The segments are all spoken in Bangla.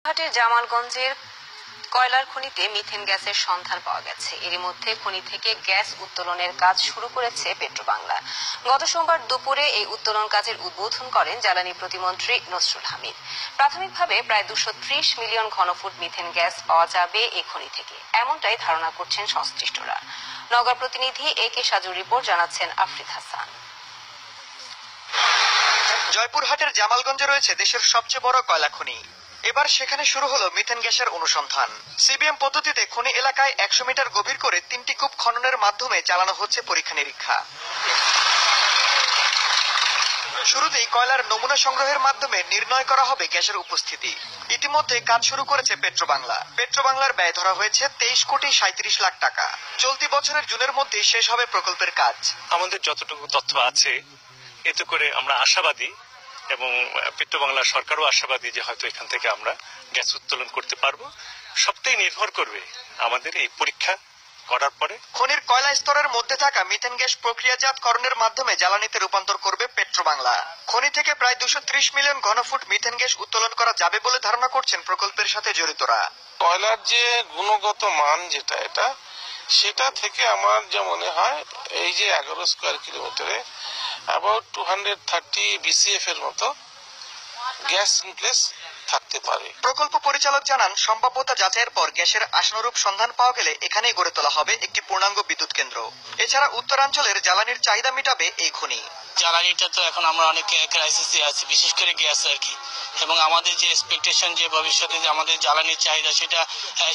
হাটের জামালগঞ্জের কয়লার খনিতে মিথেন গ্যাসের সন্ধান পাওয়া গেছে। এরই মধ্যে খনি থেকে গ্যাস উত্তোলনের কাজ শুরু করেছে পেট্রোবাংলা। গত সোমবার দুপুরে এই উত্তোলন কাজের উদ্বোধন করেন জ্বালানি প্রতিমন্ত্রী নসরুল হামিদ। প্রাথমিকভাবে প্রায় 230 মিলিয়ন ঘনফুট মিথেন গ্যাস পাওয়া যাবে এই খনি থেকে, এমনটাই ধারণা করছেন সংশ্লিষ্টরা। নওগাঁ প্রতিনিধি একে সাজুর রিপোর্ট, জানাচ্ছেন আফরিদ হাসান। জয়পুরহাটের জামালগঞ্জে রয়েছে দেশের সবচেয়ে বড় কয়লা খনি। এবার সেখানে শুরু হলো মিথেন গ্যাসের অনুসন্ধান। সিবিএম পদ্ধতিতে খনি এলাকায় 100 মিটার গভীর করে 3টি কূপ খননের মাধ্যমে চালানো হচ্ছে পরীক্ষা নিরীক্ষা। শুরুতেই কয়লার নমুনা সংগ্রহের মাধ্যমে নির্ণয় করা হবে গ্যাসের উপস্থিতি। ইতিমধ্যে কাজ শুরু করেছে পেট্রোবাংলা। পেট্রোবাংলার ব্যয় ধরা হয়েছে 23 কোটি 37 লাখ টাকা। চলতি বছরের জুনের মধ্যেই শেষ হবে প্রকল্পের কাজ। আমাদের যতটুকু তথ্য আছে এতে করে আমরা আশাবাদী, এবং পেট্রোবাংলা সরকারও আশাবাদী যে হয়তো এখান থেকে আমরা গ্যাস উত্তোলন করতে পারবো। সবটাই নির্ভর করবে আমাদের এই পরীক্ষা করার পরে। খনির কয়লা স্তরের মধ্যে থাকা মিথেন গ্যাস প্রক্রিয়াজাতকরণের মাধ্যমে জ্বালানিতে রূপান্তর করবে পেট্রোবাংলা। খনি থেকে প্রায় 230 মিলিয়ন ঘনফুট মিথেন গ্যাস উত্তোলন করা যাবে বলে ধারণা করছেন প্রকল্পের সাথে জড়িতরা। কয়লার যে গুণগত মান যেটা সেটা থেকে আমার যা মনে হয় এই যে 11 স্কয়ার কিলোমিটারে অ্যাবাউট 230 BCF এর মতো গ্যাস ইন প্লেস থাকতে পারে। প্রকল্প পরিচালক জানান, সম্ভাব্যতা যাচাইয়ের পর গ্যাসের আশানুরূপ সন্ধান পাওয়া গেলে এখানেই গড়ে তোলা হবে একটি পূর্ণাঙ্গ বিদ্যুৎ কেন্দ্র। এছাড়া উত্তরাঞ্চলের জ্বালানির চাহিদা মেটাবে এই খনি। জ্বালানিটা তো এখন আমরা অনেক ক্রাইসিসে আছি, বিশেষ করে গ্যাস আর কি, এবং আমাদের যে এক্সপেকটেশন যে ভবিষ্যতে যে আমাদের জ্বালানির চাহিদা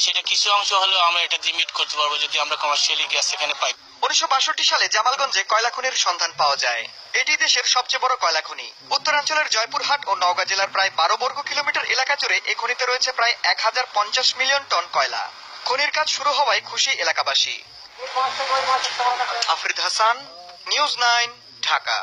সেটা কিছু অংশ হলেও আমরা এটা দিয়ে মিট করতে পারবো যদি আমরা কমার্শিয়ালি গ্যাস এখানে পাই। 1962 সালে জামালগঞ্জে কয়লা খনির সন্ধান পাওয়া যায়। এটি দেশের সবচেয়ে বড় কয়লা খনি। উত্তরাঞ্চলের জয়পুরহাট ও নওগাঁ জেলার প্রায় 12 বর্গ কিলোমিটার এলাকা জুড়ে এই খনিতে রয়েছে প্রায় 1050 মিলিয়ন টন কয়লা। খনির কাজ শুরু হওয়ায় খুশি এলাকাবাসী। আফরিদ হাসান, নিউজ 9, ঢাকা।